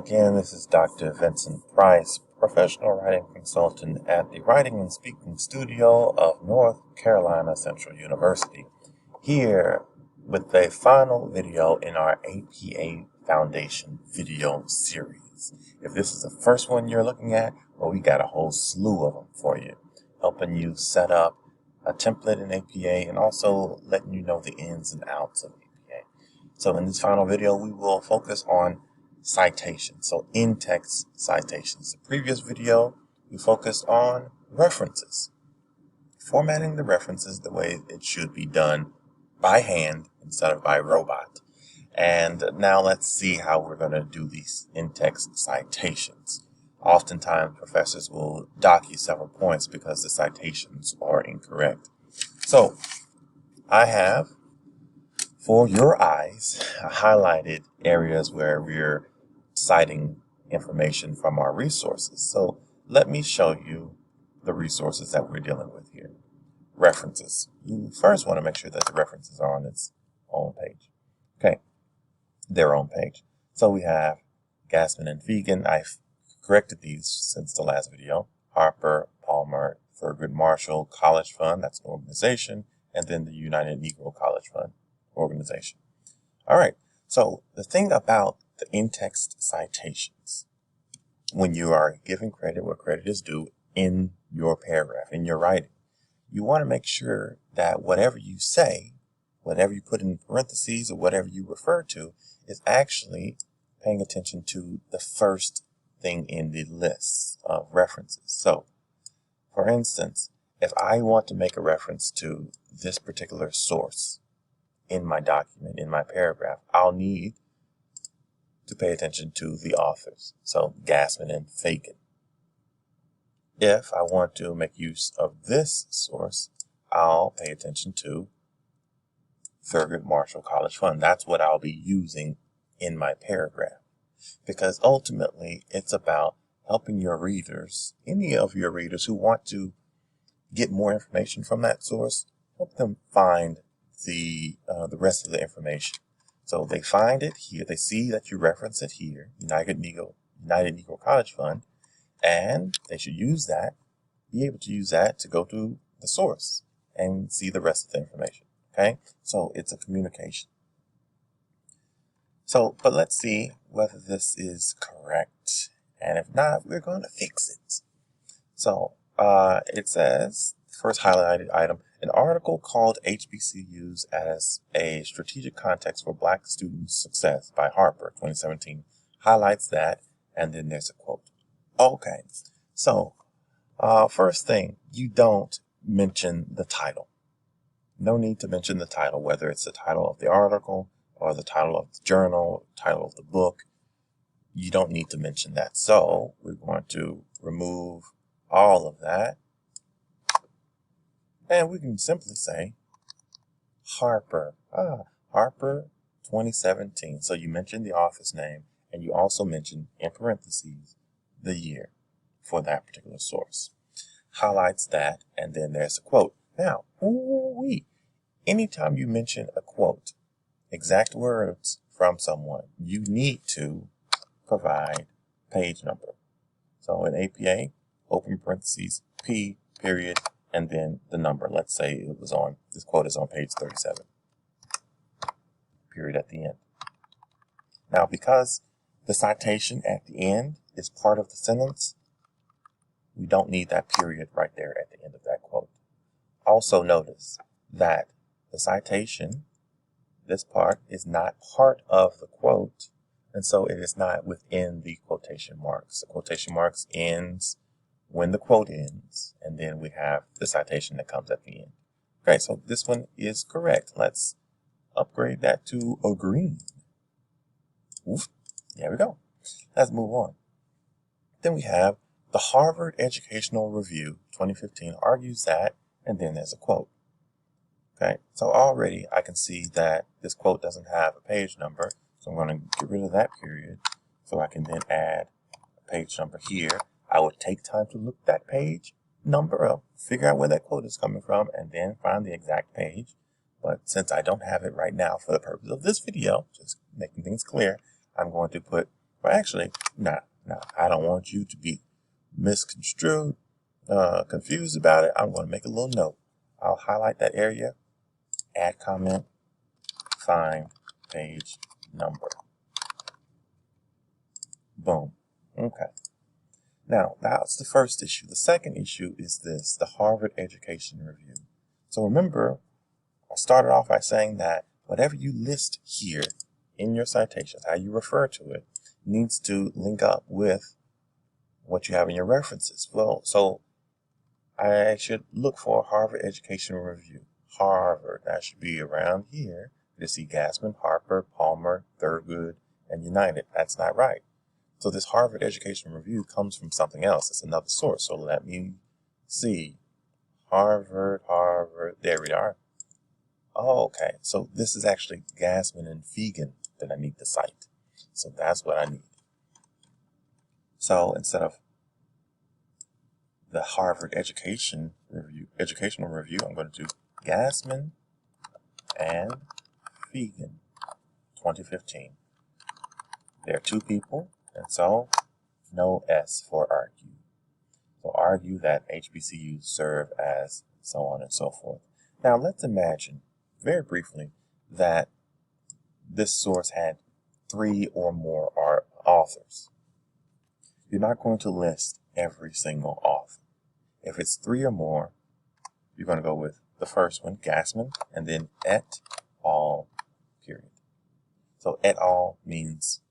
again. This is Dr. Vincent Price, professional writing consultant at the Writing and Speaking Studio of North Carolina Central University, here with a final video in our APA Foundation video series. If this is the first one you're looking at, well, we got a whole slew of them for you, helping you set up a template in APA and also letting you know the ins and outs of APA. So in this final video, we will focus on citations, so in-text citations. The previous video, we focused on references, formatting the references the way it should be done by hand instead of by robot. And now let's see how we're going to do these in-text citations. Oftentimes, professors will dock you several points because the citations are incorrect. So I have, for your eyes, highlighted areas where we're citing information from our resources. So let me show you the resources that we're dealing with here. References. You first want to make sure that the references are on its own page. Okay, their own page. So we have Gassman and Fegan. I've corrected these since the last video. Harper, Palmer, Thurgood Marshall College Fund, that's an organization, and then the United Negro College Fund organization. All right, so the thing about the in-text citations, when you are giving credit where credit is due in your paragraph, in your writing, you want to make sure that whatever you say, whatever you put in parentheses or whatever you refer to, is actually paying attention to the first thing in the list of references. So, for instance, if I want to make a reference to this particular source in my document, in my paragraph, I'll need to pay attention to the authors. So, Gassman and Fegan. If I want to make use of this source, I'll pay attention to Thurgood Marshall College Fund. That's what I'll be using in my paragraph. Because ultimately, it's about helping your readers, any of your readers who want to get more information from that source, help them find the rest of the information. So they find it here. They see that you reference it here, United Negro College Fund, and they should use that, be able to use that to go to the source and see the rest of the information. Okay, so it's a communication. So, but let's see whether this is correct. And if not, we're going to fix it. So, it says, first highlighted item, an article called HBCUs as a Strategic Context for Black Student Success by Harper, 2017, highlights that, and then there's a quote. Okay, so, first thing, you don't mention the title. No need to mention the title, whether it's the title of the article or the title of the journal, title of the book. You don't need to mention that. So we're going to remove all of that. And we can simply say Harper. Harper 2017. So you mentioned the author's name, and you also mentioned in parentheses the year for that particular source. Highlights that, and then there's a quote. Now, anytime you mention a quote, exact words from someone, you need to provide page number. So in APA, open parentheses, P, period, and then the number. Let's say this quote is on page 37. Period at the end. Now, because the citation at the end is part of the sentence, we don't need that period right there at the end of that quote. Also notice that the citation, this part, is not part of the quote, and so it is not within the quotation marks. The quotation marks ends when the quote ends, and then we have the citation that comes at the end. Okay, so this one is correct. Let's upgrade that to a green. Oof, there we go. Let's move on. Then we have the Harvard Educational Review 2015 argues that, and then there's a quote. Okay, so already I can see that this quote doesn't have a page number, so I'm going to get rid of that period so I can then add a page number here. I would take time to look that page number up, figure out where that quote is coming from, and then find the exact page. But since I don't have it right now for the purpose of this video, just making things clear, I'm going to put, well, actually, Now, I don't want you to be misconstrued, confused about it. I'm going to make a little note. I'll highlight that area, add comment, find page number. Boom. Okay. Now, that's the first issue. The second issue is this, the Harvard Education Review. So remember, I started off by saying that whatever you list here in your citations, how you refer to it, needs to link up with what you have in your references. Well, so I should look for Harvard Education Review. Harvard, that should be around here. You see Gassman, Harper, Palmer, Thurgood, and United. That's not right. So this Harvard Education Review comes from something else. It's another source. So let me see. Harvard, there we are. Oh, okay. So this is actually Gassman and Fegan that I need to cite. So that's what I need. So instead of the Harvard Educational Review, I'm going to do Gassman and Fegan, 2015. There are two people, and so no S for argue. So argue that HBCUs serve as so on and so forth. Now let's imagine, very briefly, that this source had 3 or more authors. You're not going to list every single author. If it's 3 or more, you're going to go with the first one, Gassman, and then et al., period. So et al. Means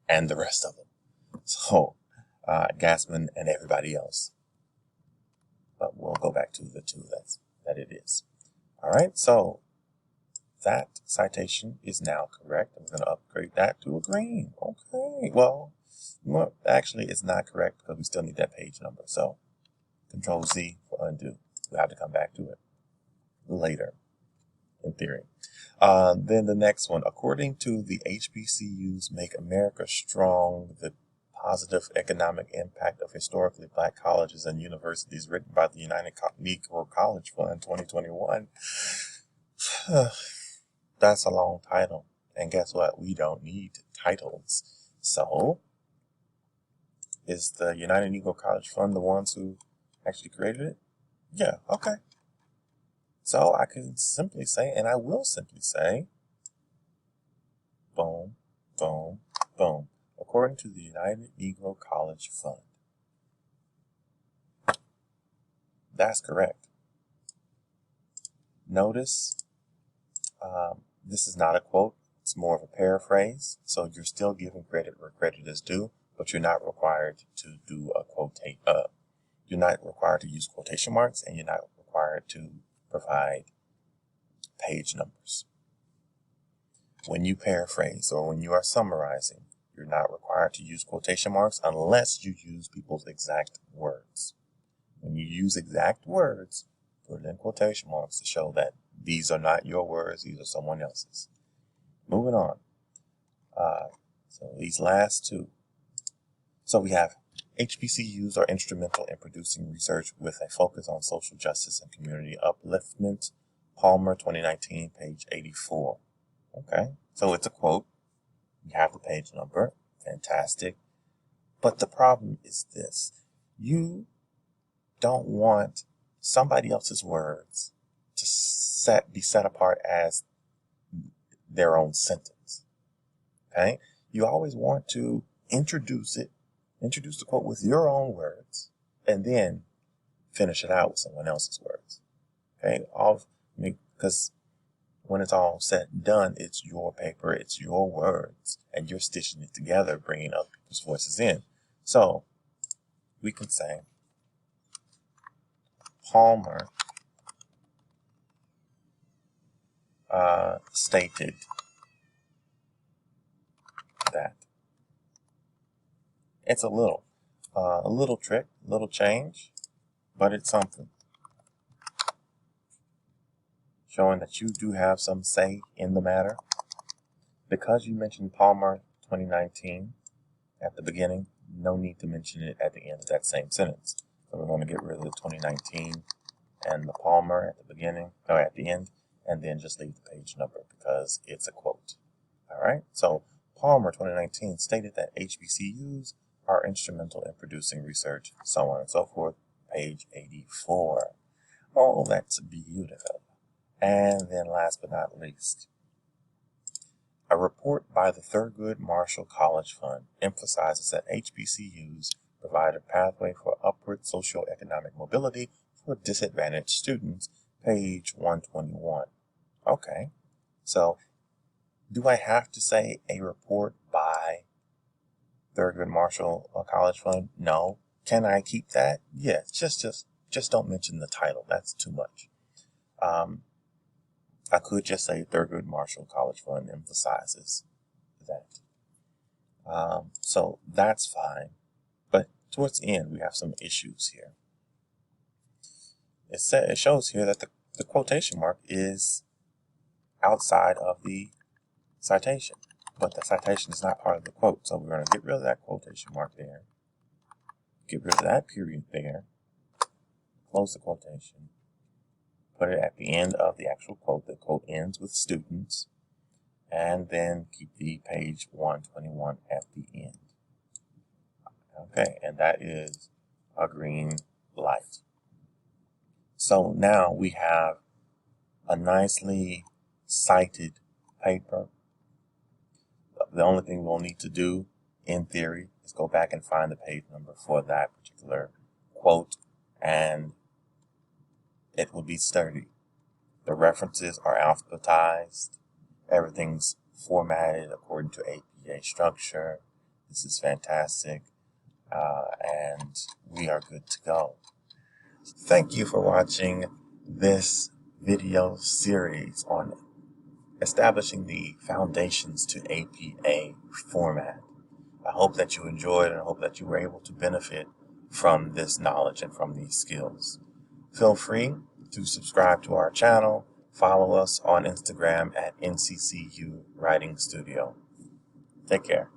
and the rest of them. So Gassman and everybody else. But we'll go back to the 2 that it is. All right, so that citation is now correct. I'm going to upgrade that to a green. Okay, well, actually, it's not correct because we still need that page number. So Control Z for undo. We'll have to come back to it later, in theory. Then the next one, according to the HBCUs Make America Strong, the positive economic impact of historically black colleges and universities, written by the United Negro College Fund 2021. That's a long title. And guess what? We don't need titles. So, is the United Negro College Fund the ones who actually created it? Yeah, okay. So I can simply say, and I will simply say, boom, boom, boom. According to the United Negro College Fund. That's correct. Notice, this is not a quote. It's more of a paraphrase. So you're still giving credit where credit is due, but you're not required to do a quotate. You're not required to use quotation marks, and you're not required to provide page numbers. When you paraphrase or when you are summarizing, you're not required to use quotation marks unless you use people's exact words. When you use exact words, put in quotation marks to show that these are not your words, these are someone else's. Moving on. So these last 2. So we have HBCUs are instrumental in producing research with a focus on social justice and community upliftment. Palmer, 2019, page 84. Okay, so it's a quote. You have the page number. Fantastic. But the problem is this. You don't want somebody else's words to be set apart as their own sentence. Okay? You always want to introduce the quote with your own words, and then finish it out with someone else's words. Okay? Because when it's all said and done, it's your paper, it's your words, and you're stitching it together, bringing other people's voices in. So, we can say, Palmer stated that. It's a little trick, a little change, but it's something. Showing that you do have some say in the matter. Because you mentioned Palmer 2019 at the beginning, no need to mention it at the end of that same sentence. So we're going to get rid of the 2019 and the Palmer at the beginning, or at the end, and then just leave the page number because it's a quote. All right. So Palmer 2019 stated that HBCUs are instrumental in producing research, so on and so forth. Page 84. Oh, that's beautiful. And then last but not least, a report by the Thurgood Marshall College Fund emphasizes that HBCUs provide a pathway for upward socioeconomic mobility for disadvantaged students, page 121. Okay, so do I have to say a report by Thurgood Marshall College Fund? No. Can I keep that? Yes, just don't mention the title. That's too much. I could just say Thurgood Marshall College Fund emphasizes that. So that's fine. But towards the end, we have some issues here. It shows here that the quotation mark is outside of the citation, but the citation is not part of the quote. So we're going to get rid of that quotation mark there. Get rid of that period there. Close the quotation. Put it at the end of the actual quote. The quote ends with students. And then keep the page 121 at the end. Okay, and that is a green light. So now we have a nicely cited paper. The only thing we'll need to do, in theory, is go back and find the page number for that particular quote, and it will be sturdy. The references are alphabetized. Everything's formatted according to APA structure. This is fantastic, and we are good to go. Thank you for watching this video series on establishing the foundations to APA format. I hope that you enjoyed, and I hope that you were able to benefit from this knowledge and from these skills. Feel free to subscribe to our channel. Follow us on Instagram at NCCU Writing Studio. Take care.